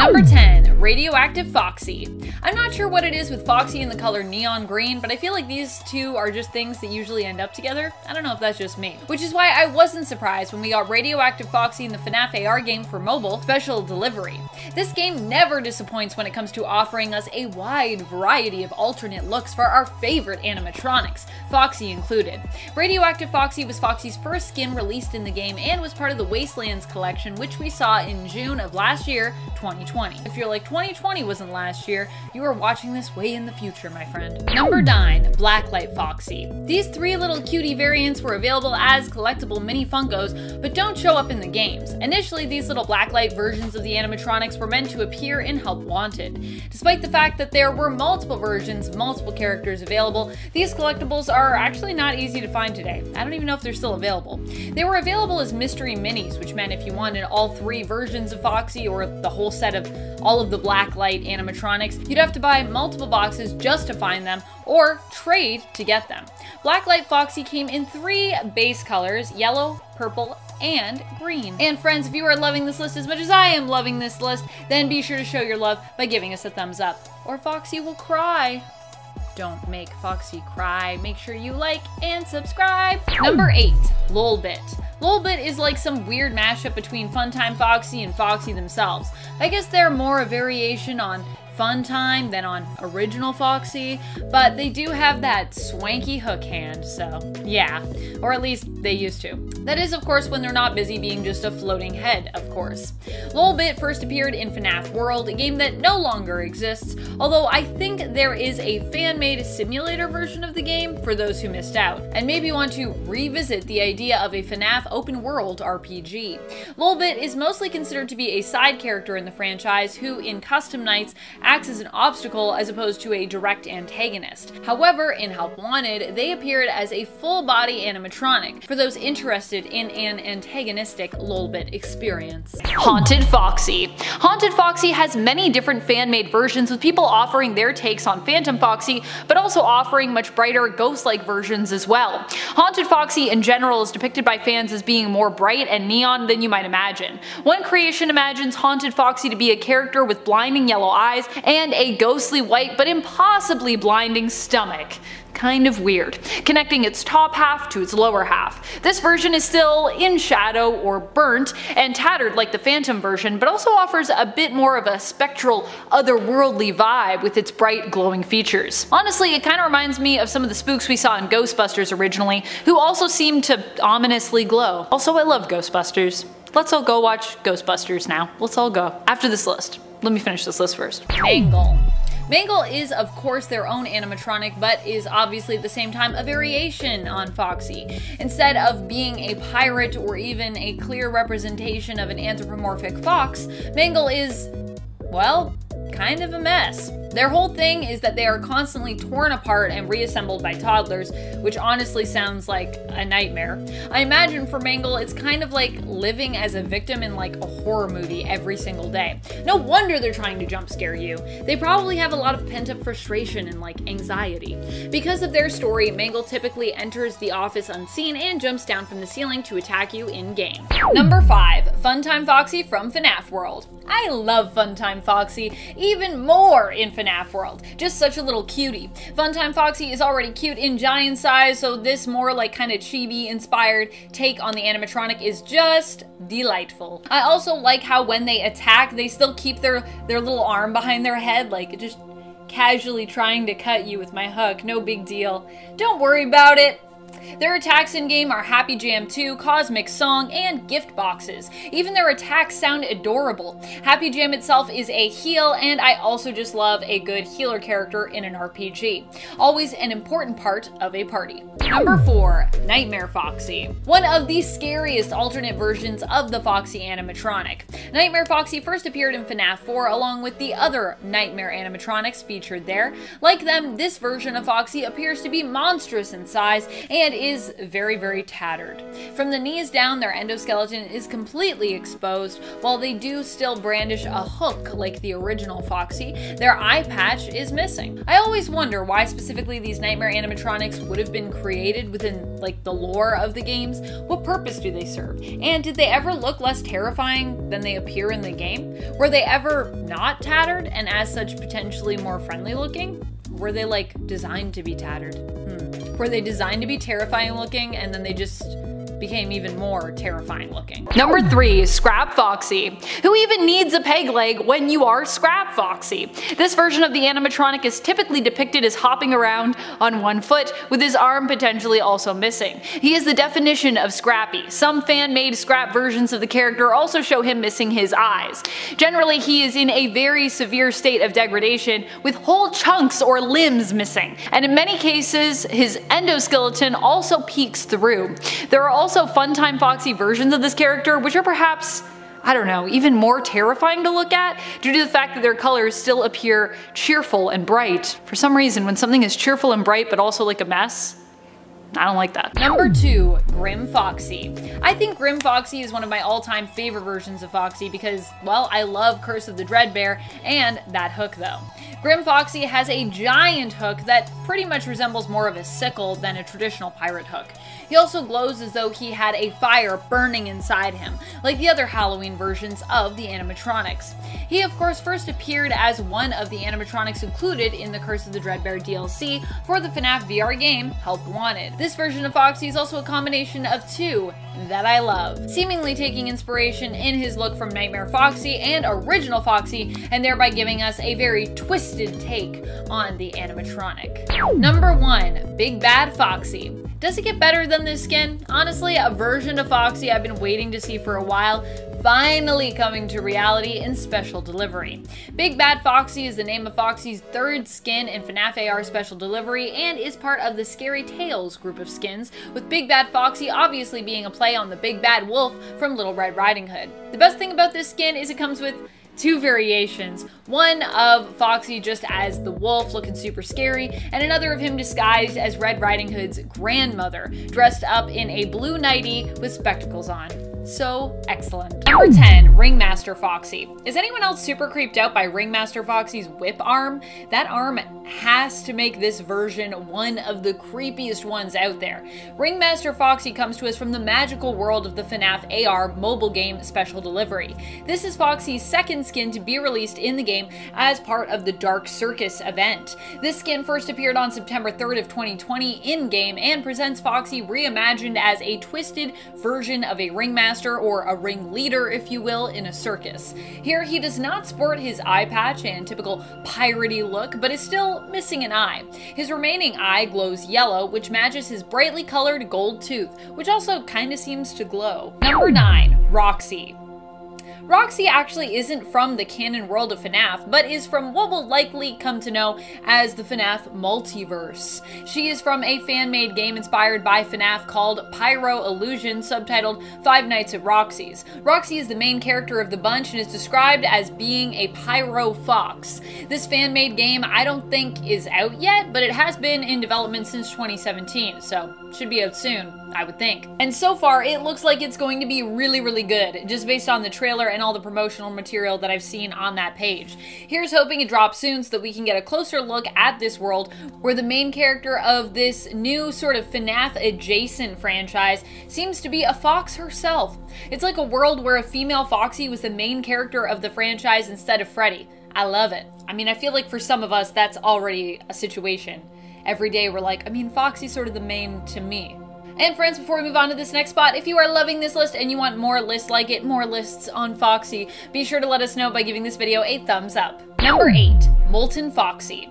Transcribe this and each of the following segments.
Number 10, Radioactive Foxy. I'm not sure what it is with Foxy in the color neon green, but I feel like these two are just things that usually end up together. I don't know if that's just me. Which is why I wasn't surprised when we got Radioactive Foxy in the FNAF AR game for mobile special delivery. This game never disappoints when it comes to offering us a wide variety of alternate looks for our favorite animatronics, Foxy included. Radioactive Foxy was Foxy's first skin released in the game and was part of the Wastelands collection, which we saw in June of last year, 2020. If you're like 2020 wasn't last year, you are watching this way in the future, my friend. Number 9, Blacklight Foxy. These three little cutie variants were available as collectible mini Funkos, but don't show up in the games. Initially, these little blacklight versions of the animatronics were meant to appear in Help Wanted. Despite the fact that there were multiple versions of multiple characters available, these collectibles are actually not easy to find today. I don't even know if they're still available. They were available as mystery minis, which meant if you wanted all three versions of Foxy or the whole set of all of the blacklight animatronics, you'd have to buy multiple boxes just to find them or trade to get them. Blacklight Foxy came in three base colors: yellow, purple, and green. And friends, if you are loving this list as much as I am loving this list, then be sure to show your love by giving us a thumbs up, or Foxy will cry. Don't make Foxy cry. Make sure you like and subscribe. Number 8, Lolbit. Lolbit is like some weird mashup between Funtime Foxy and Foxy themselves. I guess they're more a variation on Funtime than on original Foxy, but they do have that swanky hook hand, so yeah, or at least they used to. That is, of course, when they're not busy being just a floating head, of course. Lolbit first appeared in FNAF World, a game that no longer exists, although I think there is a fan-made simulator version of the game for those who missed out, and maybe want to revisit the idea of a FNAF open world RPG. Lolbit is mostly considered to be a side character in the franchise who, in Custom Nights, acts as an obstacle as opposed to a direct antagonist. However, in Help Wanted, they appeared as a full-body animatronic for those interested in an antagonistic Lolbit experience. Haunted Foxy. Haunted Foxy has many different fan-made versions, with people offering their takes on Phantom Foxy, but also offering much brighter ghost-like versions as well. Haunted Foxy in general is depicted by fans as being more bright and neon than you might imagine. One creation imagines Haunted Foxy to be a character with blinding yellow eyes and a ghostly white but impossibly blinding stomach. Kind of weird, connecting its top half to its lower half. This version is still in shadow or burnt and tattered like the Phantom version, but also offers a bit more of a spectral, otherworldly vibe with its bright, glowing features. Honestly, it kind of reminds me of some of the spooks we saw in Ghostbusters originally, who also seemed to ominously glow. Also, I love Ghostbusters. Let's all go watch Ghostbusters now. Let's all go. After this list. Let me finish this list first. Mangle. Mangle is, of course, their own animatronic, but is obviously at the same time a variation on Foxy. Instead of being a pirate or even a clear representation of an anthropomorphic fox, Mangle is, well, kind of a mess. Their whole thing is that they are constantly torn apart and reassembled by toddlers, which honestly sounds like a nightmare. I imagine for Mangle, it's kind of like living as a victim in like a horror movie every single day. No wonder they're trying to jump scare you. They probably have a lot of pent-up frustration and like anxiety. Because of their story, Mangle typically enters the office unseen and jumps down from the ceiling to attack you in-game. Number 5, Funtime Foxy from FNAF World. I love Funtime Foxy even more in FNAF World. Just such a little cutie. Funtime Foxy is already cute in giant size, so this more like kind of chibi inspired take on the animatronic is just delightful. I also like how when they attack, they still keep their little arm behind their head, like just casually trying to cut you with my hook. No big deal. Don't worry about it. Their attacks in-game are Happy Jam 2, Cosmic Song, and gift boxes. Even their attacks sound adorable. Happy Jam itself is a heal, and I also just love a good healer character in an RPG. Always an important part of a party. Number 4, Nightmare Foxy. One of the scariest alternate versions of the Foxy animatronic. Nightmare Foxy first appeared in FNAF 4 along with the other Nightmare animatronics featured there. Like them, this version of Foxy appears to be monstrous in size and is very, very tattered. From the knees down, their endoskeleton is completely exposed, while they do still brandish a hook like the original Foxy. Their eye patch is missing. I always wonder why specifically these nightmare animatronics would have been created within like the lore of the games. What purpose do they serve? And did they ever look less terrifying than they appear in the game? Were they ever not tattered and as such potentially more friendly looking? Were they like designed to be tattered? Were they designed to be terrifying looking and then they just became even more terrifying looking? Number 3, Scrap Foxy. Who even needs a peg leg when you are Scrap Foxy? This version of the animatronic is typically depicted as hopping around on one foot, with his arm potentially also missing. He is the definition of scrappy. Some fan-made scrap versions of the character also show him missing his eyes. Generally, he is in a very severe state of degradation, with whole chunks or limbs missing, and in many cases, his endoskeleton also peeks through. There are also FUNTIME Foxy versions of this character, which are perhaps, I don't know, even more terrifying to look at due to the fact that their colors still appear cheerful and bright. For some reason, when something is cheerful and bright but also like a mess, I don't like that. Number 2, Grim Foxy. I think Grim Foxy is one of my all-time favorite versions of Foxy because, well, I love Curse of the Dreadbear and that hook though. Grim Foxy has a giant hook that pretty much resembles more of a sickle than a traditional pirate hook. He also glows as though he had a fire burning inside him, like the other Halloween versions of the animatronics. He of course first appeared as one of the animatronics included in the Curse of the Dreadbear DLC for the FNAF VR game Help Wanted. This version of Foxy is also a combination of two that I love, seemingly taking inspiration in his look from Nightmare Foxy and original Foxy, and thereby giving us a very twisted take on the animatronic. Number 1, Big Bad Foxy. Does it get better than this skin? Honestly, a version of Foxy I've been waiting to see for a while, finally coming to reality in special delivery. Big Bad Foxy is the name of Foxy's third skin in FNAF AR Special Delivery and is part of the Scary Tales group of skins, with Big Bad Foxy obviously being a play on the Big Bad Wolf from Little Red Riding Hood. The best thing about this skin is it comes with two variations. One of Foxy just as the wolf looking super scary, and another of him disguised as Red Riding Hood's grandmother, dressed up in a blue nightie with spectacles on. So excellent. Number 10, Ringmaster Foxy. Is anyone else super creeped out by Ringmaster Foxy's whip arm? That arm has to make this version one of the creepiest ones out there. Ringmaster Foxy comes to us from the magical world of the FNAF AR mobile game Special Delivery. This is Foxy's second skin to be released in the game as part of the Dark Circus event. This skin first appeared on September 3rd of 2020 in-game and presents Foxy reimagined as a twisted version of a ringmaster, or a ringleader if you will, in a circus. Here he does not sport his eye patch and typical piratey look, but is still missing an eye. His remaining eye glows yellow, which matches his brightly colored gold tooth, which also kinda seems to glow. Number 9, Roxy. Roxy actually isn't from the canon world of FNAF, but is from what we'll likely come to know as the FNAF multiverse. She is from a fan-made game inspired by FNAF called Pyro Illusion, subtitled Five Nights at Roxy's. Roxy is the main character of the bunch and is described as being a pyro fox. This fan-made game I don't think is out yet, but it has been in development since 2017, so should be out soon, I would think. And so far, it looks like it's going to be really, really good, just based on the trailer and all the promotional material that I've seen on that page. Here's hoping it drops soon so that we can get a closer look at this world where the main character of this new sort of FNAF adjacent franchise seems to be a fox herself. It's like a world where a female Foxy was the main character of the franchise instead of Freddy. I love it. I mean, I feel like for some of us that's already a situation. Every day we're like, I mean, Foxy's sort of the main to me. And friends, before we move on to this next spot, if you are loving this list and you want more lists like it, more lists on Foxy, be sure to let us know by giving this video a thumbs up. Number 8, Molten Foxy.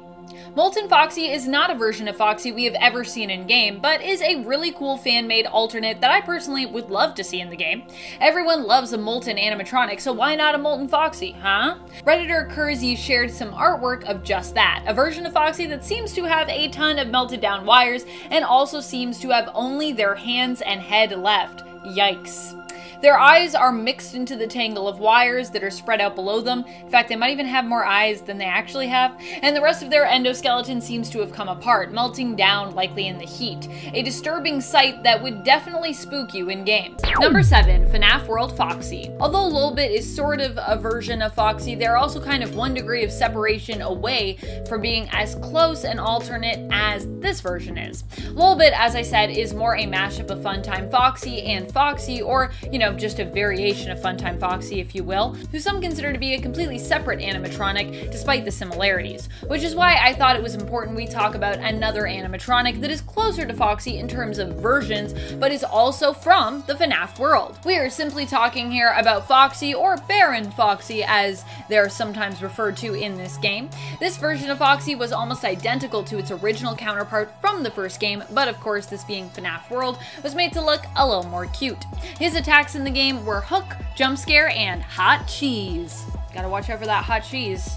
Molten Foxy is not a version of Foxy we have ever seen in-game, but is a really cool fan-made alternate that I personally would love to see in the game. Everyone loves a Molten animatronic, so why not a Molten Foxy, huh? Redditor Kurzy shared some artwork of just that, a version of Foxy that seems to have a ton of melted down wires and also seems to have only their hands and head left. Yikes. Their eyes are mixed into the tangle of wires that are spread out below them. In fact, they might even have more eyes than they actually have. And the rest of their endoskeleton seems to have come apart, melting down likely in the heat. A disturbing sight that would definitely spook you in game. Number 7, FNAF World Foxy. Although Lolbit is sort of a version of Foxy, they're also kind of one degree of separation away from being as close an alternate as this version is. Lolbit, as I said, is more a mashup of FUNTIME Foxy and Foxy, or, you know, just a variation of FUNTIME Foxy, if you will, who some consider to be a completely separate animatronic despite the similarities, which is why I thought it was important we talk about another animatronic that is closer to Foxy in terms of versions, but is also from the FNAF world. We are simply talking here about Foxy, or Baron Foxy as they're sometimes referred to in this game. This version of Foxy was almost identical to its original counterpart from the first game, but of course this being FNAF World was made to look a little more cute. His attacks in the game were Hook, Jump Scare, and Hot Cheese. Gotta watch out for that hot cheese.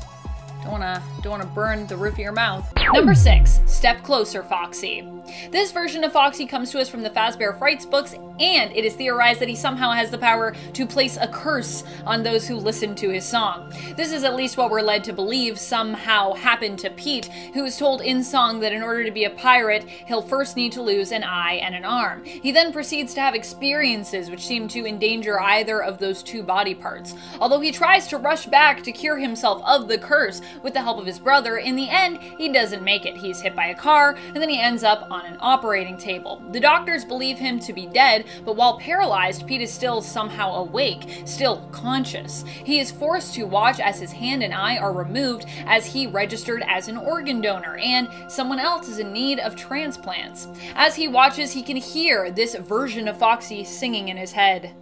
Don't wanna burn the roof of your mouth. Number 6, Step Closer Foxy. This version of Foxy comes to us from the Fazbear Frights books, and it is theorized that he somehow has the power to place a curse on those who listen to his song. This is at least what we're led to believe somehow happened to Pete, who is told in song that in order to be a pirate, he'll first need to lose an eye and an arm. He then proceeds to have experiences which seem to endanger either of those two body parts. Although he tries to rush back to cure himself of the curse with the help of his brother, in the end, he doesn't make it. He's hit by a car, and then he ends up on an operating table. The doctors believe him to be dead, but while paralyzed, Pete is still somehow awake, still conscious. He is forced to watch as his hand and eye are removed as he registered as an organ donor, and someone else is in need of transplants. As he watches, he can hear this version of Foxy singing in his head.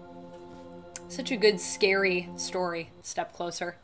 Such a good, scary story. Step closer.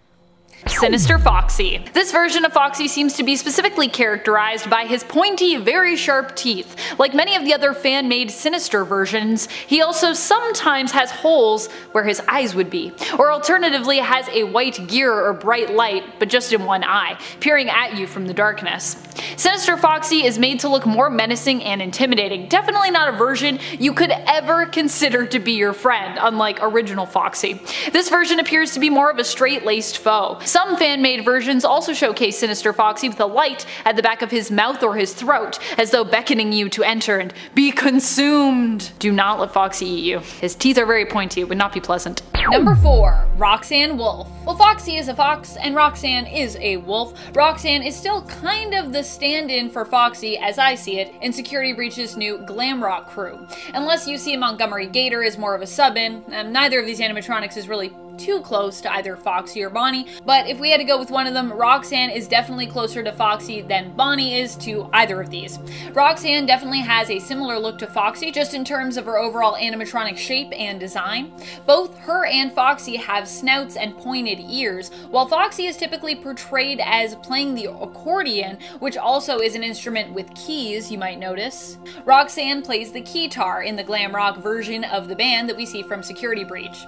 Sinister Foxy. This version of Foxy seems to be specifically characterized by his pointy, very sharp teeth. Like many of the other fan-made Sinister versions, he also sometimes has holes where his eyes would be, or alternatively has a white gear or bright light, but just in one eye, peering at you from the darkness. Sinister Foxy is made to look more menacing and intimidating, definitely not a version you could ever consider to be your friend, unlike original Foxy. This version appears to be more of a straight-laced foe. Some fan-made versions also showcase Sinister Foxy with a light at the back of his mouth or his throat, as though beckoning you to enter and be consumed. Do not let Foxy eat you. His teeth are very pointy, it would not be pleasant. Number 4, Roxanne Wolf. Well, Foxy is a fox and Roxanne is a wolf. Roxanne is still kind of the stand-in for Foxy, as I see it, in Security Breach's new GLAMROCK crew. Unless you see Montgomery Gator as more of a sub-in, neither of these animatronics is really too close to either Foxy or Bonnie, but if we had to go with one of them, Roxanne is definitely closer to Foxy than Bonnie is to either of these. Roxanne definitely has a similar look to Foxy, just in terms of her overall animatronic shape and design. Both her and Foxy have snouts and pointed ears, while Foxy is typically portrayed as playing the accordion, which also is an instrument with keys, you might notice. Roxanne plays the keytar in the glam rock version of the band that we see from Security Breach.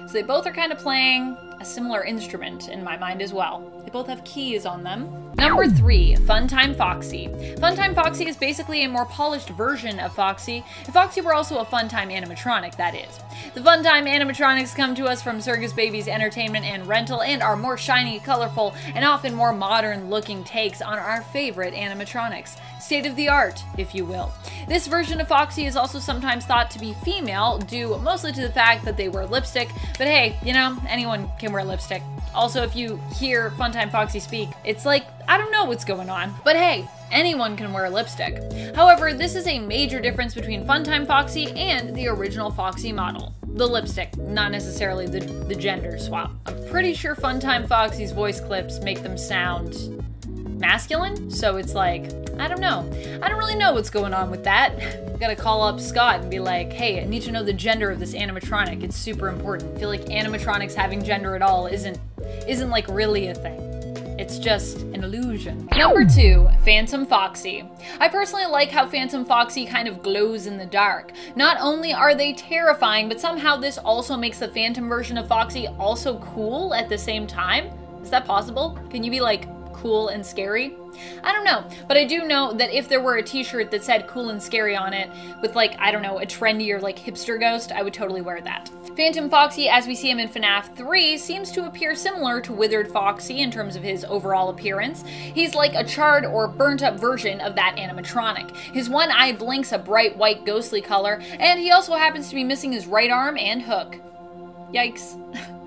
So they both are kind of playing a similar instrument in my mind as well. They both have keys on them. Number 3, FUNTIME Foxy. FUNTIME Foxy is basically a more polished version of Foxy, if Foxy were also a FUNTIME animatronic, that is. The FUNTIME animatronics come to us from Circus Baby's Entertainment and Rental and are more shiny, colorful, and often more modern looking takes on our favorite animatronics. State of the art, if you will. This version of Foxy is also sometimes thought to be female, due mostly to the fact that they wear lipstick, but hey, you know, anyone can wear lipstick. Also, if you hear FUNTIME Foxy speak, it's like, I don't know what's going on, but hey, anyone can wear lipstick. However, this is a major difference between FUNTIME Foxy and the original Foxy model. The lipstick, not necessarily the gender swap. I'm pretty sure FUNTIME Foxy's voice clips make them sound masculine, so it's like, I don't know. I don't really know what's going on with that. Gotta call up Scott and be like, hey, I need to know the gender of this animatronic. It's super important. I feel like animatronics having gender at all isn't like really a thing. It's just an illusion. Number 2, Phantom Foxy. I personally like how Phantom Foxy kind of glows in the dark. Not only are they terrifying, but somehow this also makes the Phantom version of Foxy also cool at the same time. Is that possible? Can you be like cool and scary? I don't know, but I do know that if there were a t-shirt that said cool and scary on it with like, I don't know, a trendy or like hipster ghost, I would totally wear that. Phantom Foxy, as we see him in FNAF 3, seems to appear similar to Withered Foxy in terms of his overall appearance. He's like a charred or burnt up version of that animatronic. His one eye blinks a bright white ghostly color, and he also happens to be missing his right arm and hook. Yikes.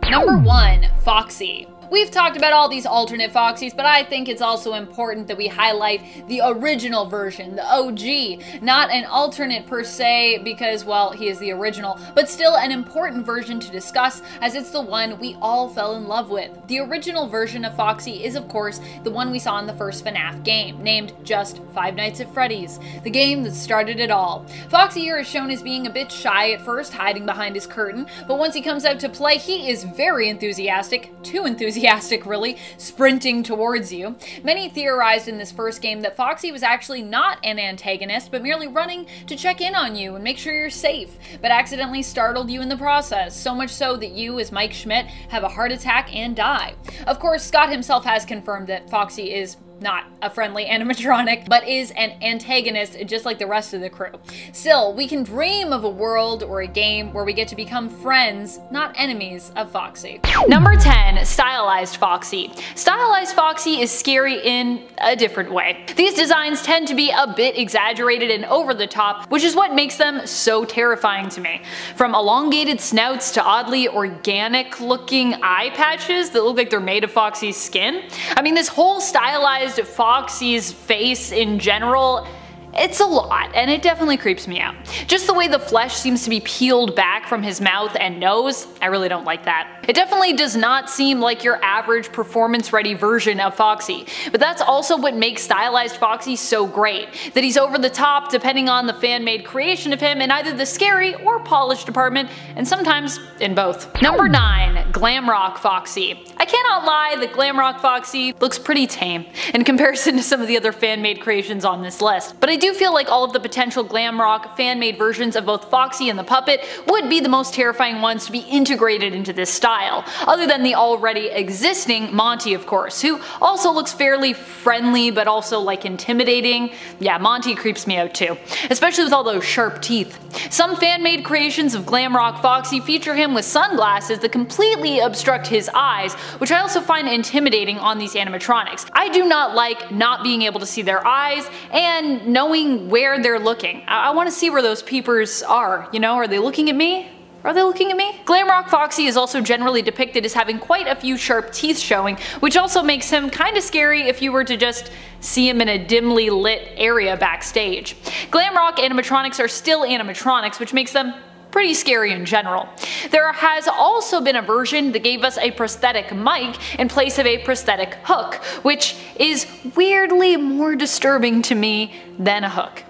Number 1, Foxy. We've talked about all these alternate Foxys, but I think it's also important that we highlight the original version, the OG. Not an alternate per se, because, well, he is the original, but still an important version to discuss, as it's the one we all fell in love with. The original version of Foxy is, of course, the one we saw in the first FNAF game, named just Five Nights at Freddy's, the game that started it all. Foxy here is shown as being a bit shy at first, hiding behind his curtain, but once he comes out to play, he is very enthusiastic, too enthusiastic really, sprinting towards you. Many theorized in this first game that Foxy was actually not an antagonist, but merely running to check in on you and make sure you're safe, but accidentally startled you in the process, so much so that you, as Mike Schmidt, have a heart attack and die. Of course, Scott himself has confirmed that Foxy is not a friendly animatronic, but is an antagonist just like the rest of the crew. Still, we can dream of a world or a game where we get to become friends, not enemies of Foxy. Number 10, Stylized Foxy. Stylized Foxy is scary in a different way. These designs tend to be a bit exaggerated and over the top, which is what makes them so terrifying to me. From elongated snouts to oddly organic looking eye patches that look like they're made of Foxy's skin. I mean, this whole stylized Foxy's face in general, it's a lot, and it definitely creeps me out. Just the way the flesh seems to be peeled back from his mouth and nose, I really don't like that. It definitely does not seem like your average performance-ready version of Foxy, but that's also what makes Stylized Foxy so great, that he's over the top depending on the fan-made creation of him in either the scary or polished department, and sometimes in both. Number 9, GLAMROCK Foxy. I cannot lie that GLAMROCK Foxy looks pretty tame in comparison to some of the other fan-made creations on this list, but I do feel like all of the potential GLAMROCK fan-made versions of both Foxy and the puppet would be the most terrifying ones to be integrated into this style, other than the already existing Monty, of course, who also looks fairly friendly but also like intimidating. Yeah, Monty creeps me out too, especially with all those sharp teeth. Some fan-made creations of GLAMROCK Foxy feature him with sunglasses that completely obstruct his eyes, which I also find intimidating on these animatronics. I do not like not being able to see their eyes and knowing where they're looking. I want to see where those peepers are, you know, are they looking at me? Are they looking at me? GLAMROCK Foxy is also generally depicted as having quite a few sharp teeth showing, which also makes him kinda scary if you were to just see him in a dimly lit area backstage. GLAMROCK animatronics are still animatronics, which makes them pretty scary in general. There has also been a version that gave us a prosthetic mic in place of a prosthetic hook, which is weirdly more disturbing to me than a hook.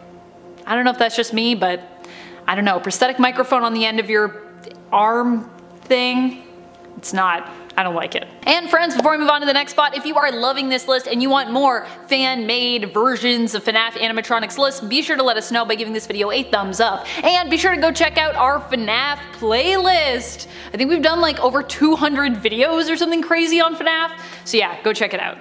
I don't know if that's just me, but I don't know, prosthetic microphone on the end of your arm thing, it's not. I don't like it. And friends, before we move on to the next spot, if you are loving this list and you want more fan-made versions of FNAF animatronics lists, be sure to let us know by giving this video a thumbs up. And be sure to go check out our FNAF playlist. I think we've done like over 200 videos or something crazy on FNAF. So yeah, go check it out.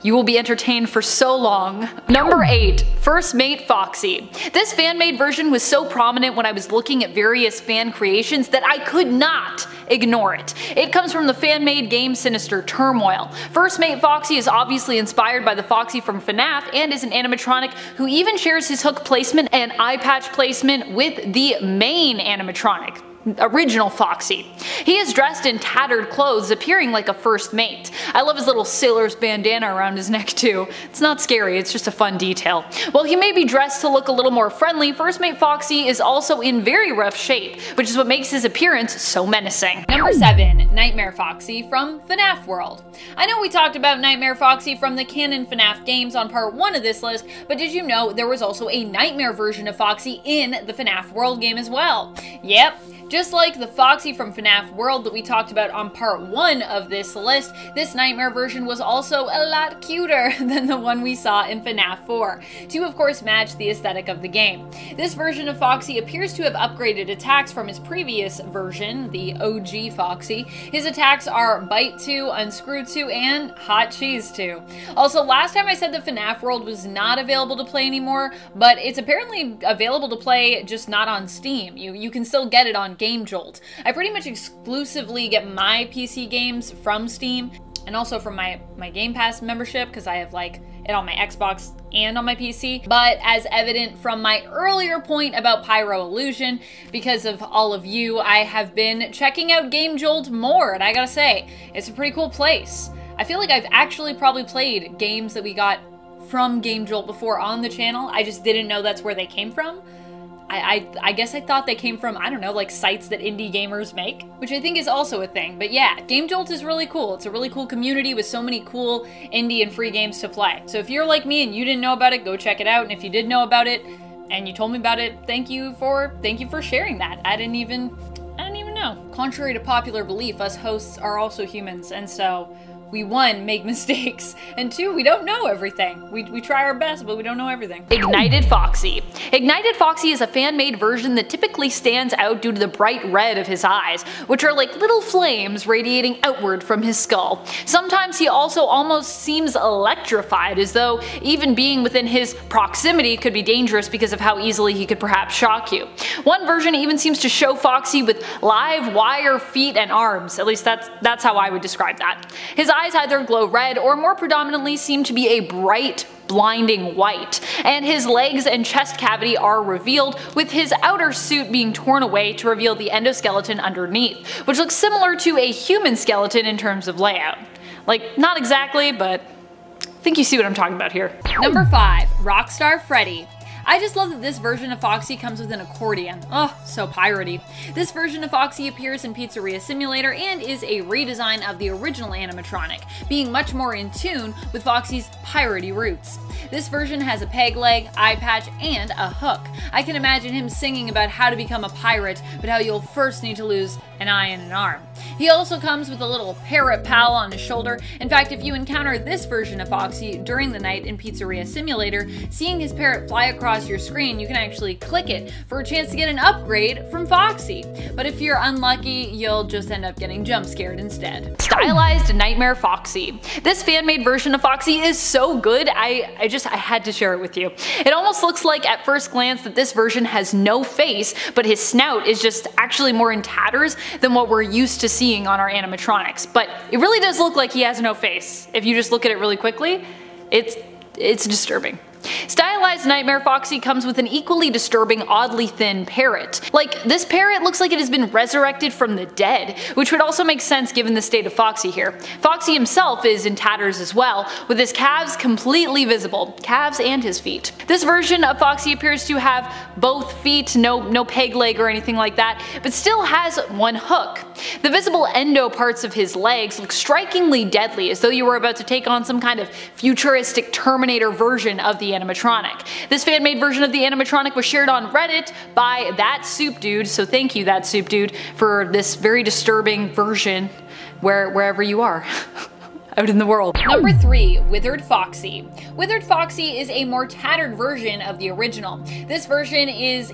You will be entertained for so long. Number 8, First Mate Foxy. This fan-made version was so prominent when I was looking at various fan creations that I could not ignore it. It comes from the fan-made game Sinister Turmoil. First Mate Foxy is obviously inspired by the Foxy from FNAF and is an animatronic who even shares his hook placement and eye patch placement with the main animatronic, original Foxy. He is dressed in tattered clothes, appearing like a first mate. I love his little sailor's bandana around his neck too. It's not scary, it's just a fun detail. While he may be dressed to look a little more friendly, First Mate Foxy is also in very rough shape, which is what makes his appearance so menacing. Number 7, Nightmare Foxy from FNAF World. I know we talked about Nightmare Foxy from the canon FNAF games on part 1 of this list, but did you know there was also a Nightmare version of Foxy in the FNAF World game as well? Yep. Just like the Foxy from FNAF World that we talked about on part 1 of this list, this Nightmare version was also a lot cuter than the one we saw in FNAF 4, to of course match the aesthetic of the game. This version of Foxy appears to have upgraded attacks from his previous version, the OG Foxy. His attacks are Bite 2, Unscrew 2, and Hot Cheese 2. Also, last time I said that FNAF World was not available to play anymore, but it's apparently available to play, just not on Steam. You can still get it on Game Jolt. I pretty much exclusively get my PC games from Steam, and also from my Game Pass membership, because I have like it on my Xbox and on my PC. But as evident from my earlier point about Pyro Illusion, because of all of you, I have been checking out Game Jolt more, and I gotta say, it's a pretty cool place. I feel like I've actually probably played games that we got from Game Jolt before on the channel. I just didn't know that's where they came from. I guess I thought they came from, I don't know, like sites that indie gamers make, which I think is also a thing. But yeah, Game Jolt is really cool. It's a really cool community with so many cool indie and free games to play. So if you're like me and you didn't know about it, go check it out. And if you did know about it and you told me about it, thank you for sharing that. I didn't even know. Contrary to popular belief, us hosts are also humans, and so we, 1, make mistakes, and 2, we don't know everything. We try our best, but we don't know everything. Ignited Foxy. Ignited Foxy is a fan-made version that typically stands out due to the bright red of his eyes, which are like little flames radiating outward from his skull. Sometimes he also almost seems electrified, as though even being within his proximity could be dangerous because of how easily he could perhaps shock you. One version even seems to show Foxy with live wire feet and arms. At least that's how I would describe that. His eyes either glow red or more predominantly seem to be a bright, blinding white, and his legs and chest cavity are revealed, with his outer suit being torn away to reveal the endoskeleton underneath, which looks similar to a human skeleton in terms of layout. Like, not exactly, but I think you see what I'm talking about here. Number 5, Rockstar Freddy. I just love that this version of Foxy comes with an accordion. Oh, so piratey. This version of Foxy appears in Pizzeria Simulator and is a redesign of the original animatronic, being much more in tune with Foxy's piratey roots. This version has a peg leg, eye patch, and a hook. I can imagine him singing about how to become a pirate, but how you'll first need to lose an eye and an arm. He also comes with a little parrot pal on his shoulder. In fact, if you encounter this version of Foxy during the night in Pizzeria Simulator, seeing his parrot fly across your screen, you can actually click it for a chance to get an upgrade from Foxy. But if you're unlucky, you'll just end up getting jump scared instead. Stylized Nightmare Foxy. This fan-made version of Foxy is so good, I had to share it with you. It almost looks like at first glance that this version has no face, but his snout is just actually more in tatters than what we're used to seeing on our animatronics. But it really does look like he has no face. If you just look at it really quickly, it's disturbing. Stylized Nightmare Foxy comes with an equally disturbing, oddly thin parrot. Like, this parrot looks like it has been resurrected from the dead, which would also make sense given the state of Foxy here. Foxy himself is in tatters as well, with his calves completely visible. Calves and his feet. This version of Foxy appears to have both feet, no peg leg or anything like that, but still has one hook. The visible endo parts of his legs look strikingly deadly, as though you were about to take on some kind of futuristic Terminator version of the animatronic. This fan-made version of the animatronic was shared on Reddit by That Soup Dude, so thank you, That Soup Dude, for this very disturbing version wherever you are. Out in the world. Number 3, Withered Foxy. Withered Foxy is a more tattered version of the original. This version is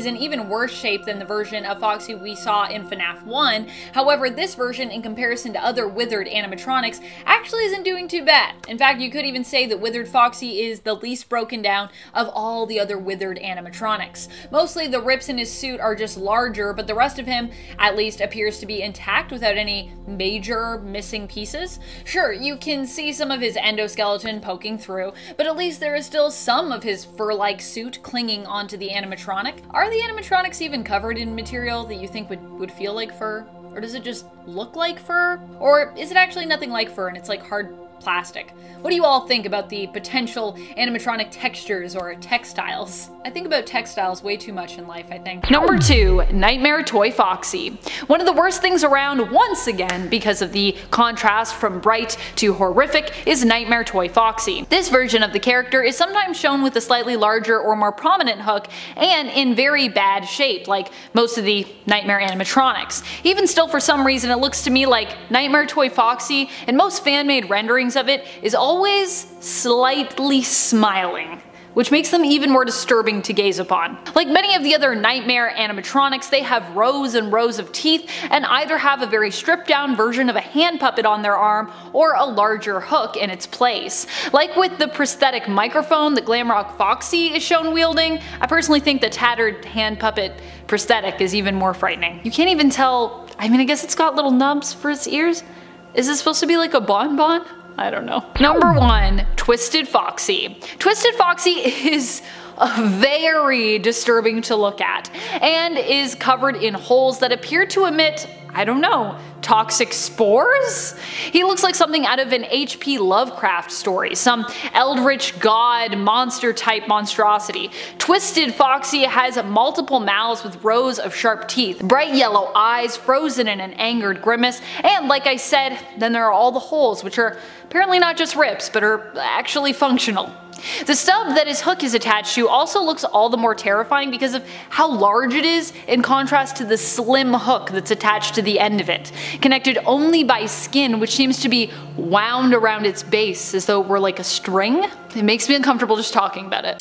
in even worse shape than the version of Foxy we saw in FNAF 1. However, this version, in comparison to other Withered animatronics, actually isn't doing too bad. In fact, you could even say that Withered Foxy is the least broken down of all the other Withered animatronics. Mostly the rips in his suit are just larger, but the rest of him at least appears to be intact without any major missing pieces. Sure, you can see some of his endoskeleton poking through, but at least there is still some of his fur-like suit clinging onto the animatronic. Are the animatronics even covered in material that you think would feel like fur? Or does it just look like fur? Or is it actually nothing like fur and it's like hard plastic. What do you all think about the potential animatronic textures or textiles? I think about textiles way too much in life, I think. Number 2. Nightmare Toy Foxy. One of the worst things around, once again because of the contrast from bright to horrific, is Nightmare Toy Foxy. This version of the character is sometimes shown with a slightly larger or more prominent hook and in very bad shape, like most of the Nightmare animatronics. Even still, for some reason, it looks to me like Nightmare Toy Foxy, and most fan-made renderings of it, is always slightly smiling, which makes them even more disturbing to gaze upon. Like many of the other Nightmare animatronics, they have rows and rows of teeth and either have a very stripped down version of a hand puppet on their arm or a larger hook in its place. Like with the prosthetic microphone that GLAMROCK Foxy is shown wielding, I personally think the tattered hand puppet prosthetic is even more frightening. You can't even tell, I mean, I guess it's got little nubs for its ears. Is this supposed to be like a bonbon? I don't know. Number 1. Twisted Foxy. Twisted Foxy is very disturbing to look at and is covered in holes that appear to emit, I don't know, toxic spores? He looks like something out of an H.P. Lovecraft story, some eldritch god monster type monstrosity. Twisted Foxy has multiple mouths with rows of sharp teeth, bright yellow eyes frozen in an angered grimace, and like I said, then there are all the holes, which are apparently not just rips, but are actually functional. The stub that his hook is attached to also looks all the more terrifying because of how large it is in contrast to the slim hook that's attached to the end of it, connected only by skin which seems to be wound around its base as though it were like a string. It makes me uncomfortable just talking about it.